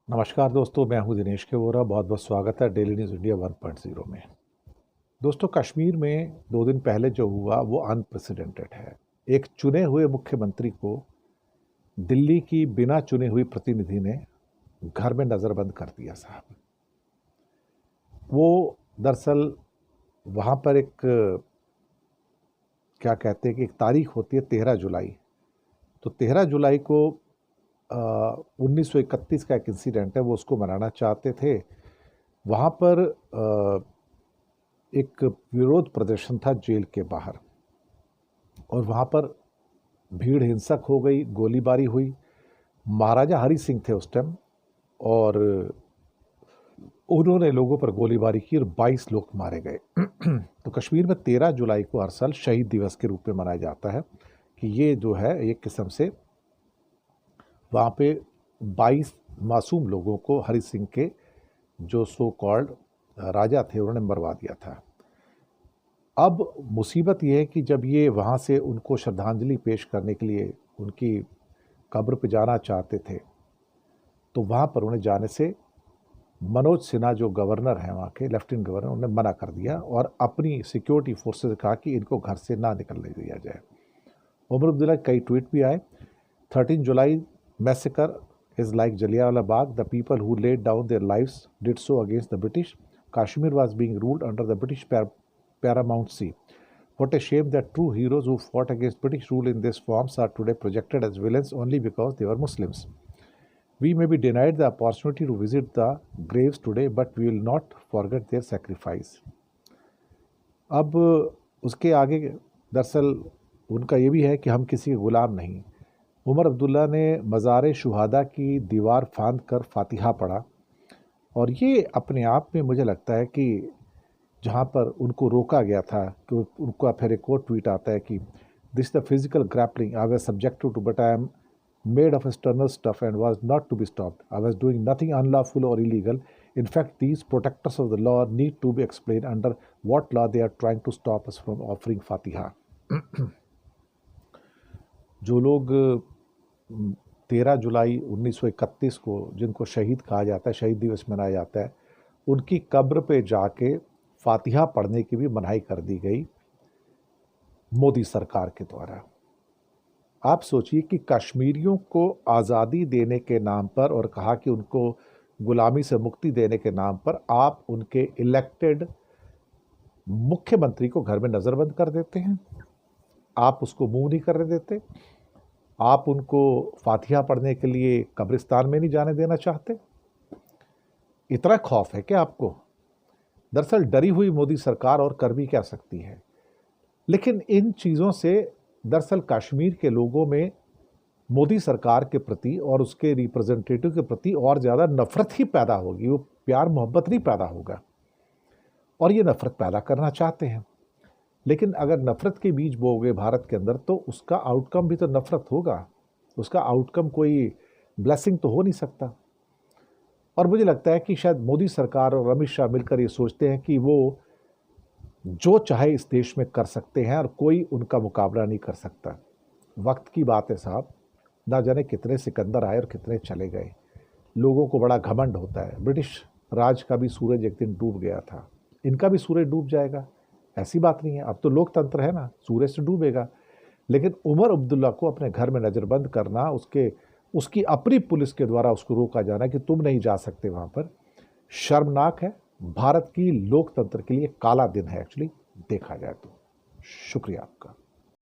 नमस्कार दोस्तों, मैं हूं दिनेश के वोरा। बहुत बहुत स्वागत है डेली न्यूज़ इंडिया 1.0 में। दोस्तों, कश्मीर में 2 दिन पहले जो हुआ वो अनप्रेसिडेंटेड है। एक चुने हुए मुख्यमंत्री को दिल्ली की बिना चुनी हुई प्रतिनिधि ने घर में नज़रबंद कर दिया साहब। वो दरअसल वहाँ पर एक क्या कहते हैं कि एक तारीख होती है 13 जुलाई। तो 13 जुलाई को 1931 का एक इंसिडेंट है, वो उसको मनाना चाहते थे। वहाँ पर एक विरोध प्रदर्शन था जेल के बाहर और वहाँ पर भीड़ हिंसक हो गई, गोलीबारी हुई। महाराजा हरि सिंह थे उस टाइम और उन्होंने लोगों पर गोलीबारी की और 22 लोग मारे गए। तो कश्मीर में 13 जुलाई को हर साल शहीद दिवस के रूप में मनाया जाता है कि ये जो है एक किस्म से वहाँ पे 22 मासूम लोगों को हरि सिंह के जो सो कॉल्ड राजा थे उन्होंने मरवा दिया था। अब मुसीबत ये है कि जब ये वहाँ से उनको श्रद्धांजलि पेश करने के लिए उनकी कब्र पे जाना चाहते थे, तो वहाँ पर उन्हें जाने से मनोज सिन्हा जो गवर्नर हैं वहाँ के, लेफ्टिनेंट गवर्नर, उन्होंने मना कर दिया और अपनी सिक्योरिटी फोर्सेस से कहा कि इनको घर से ना निकलने दिया जाए। उमर अब्दुल्ला कई ट्वीट भी आए। 13 जुलाई massacre is like Jallianwala Bagh. The people who laid down their lives did so against the British. Kashmir was being ruled under the British paramountcy. What a shame that true heroes who fought against British rule in these forms are today projected as villains only because they were Muslims. We may be denied the opportunity to visit the graves today, but we will not forget their sacrifice. अब उसके आगे दरअसल उनका ये भी है कि हम किसी के गुलाम नहीं। उमर अब्दुल्ला ने मज़ार शुहादा की दीवार फांद कर फातिहा पढ़ा और ये अपने आप में मुझे लगता है कि जहाँ पर उनको रोका गया था कि उनका फिर एक और ट्वीट आता है कि this the physical grappling I was subjected to but I am made of external stuff and was not to be stopped. I was doing nothing unlawful और illegal. In fact, these protectors of the law need to be explained under what law they are trying to stop us from offering Fatiha. जो लोग 13 जुलाई 1931 को जिनको शहीद कहा जाता है, शहीद दिवस मनाया जाता है, उनकी कब्र पे जाके फातिहा पढ़ने की भी मनाही कर दी गई मोदी सरकार के द्वारा। आप सोचिए कि कश्मीरियों को आज़ादी देने के नाम पर और कहा कि उनको गुलामी से मुक्ति देने के नाम पर आप उनके इलेक्टेड मुख्यमंत्री को घर में नज़रबंद कर देते हैं। आप उसको मुंह नहीं करने देते। आप उनको फातिहा पढ़ने के लिए कब्रिस्तान में नहीं जाने देना चाहते। इतना खौफ है क्या आपको? दरअसल डरी हुई मोदी सरकार और कर भी क्या सकती है। लेकिन इन चीज़ों से दरअसल कश्मीर के लोगों में मोदी सरकार के प्रति और उसके रिप्रेजेंटेटिव के प्रति और ज़्यादा नफरत ही पैदा होगी। वो प्यार मोहब्बत नहीं पैदा होगा और ये नफरत पैदा करना चाहते हैं। लेकिन अगर नफरत के बीज बोओगे भारत के अंदर तो उसका आउटकम भी तो नफरत होगा। उसका आउटकम कोई ब्लेसिंग तो हो नहीं सकता। और मुझे लगता है कि शायद मोदी सरकार और अमित शाह मिलकर ये सोचते हैं कि वो जो चाहे इस देश में कर सकते हैं और कोई उनका मुकाबला नहीं कर सकता। वक्त की बात है साहब, ना जाने कितने सिकंदर आए और कितने चले गए। लोगों को बड़ा घमंड होता है। ब्रिटिश राज का भी सूरज एक दिन डूब गया था, इनका भी सूरज डूब जाएगा, ऐसी बात नहीं है। अब तो लोकतंत्र है ना, सूरज से डूबेगा। लेकिन उमर अब्दुल्ला को अपने घर में नज़रबंद करना, उसकी अपनी पुलिस के द्वारा उसको रोका जाना कि तुम नहीं जा सकते वहाँ पर, शर्मनाक है। भारत की लोकतंत्र के लिए काला दिन है एक्चुअली, देखा जाए तो। शुक्रिया आपका।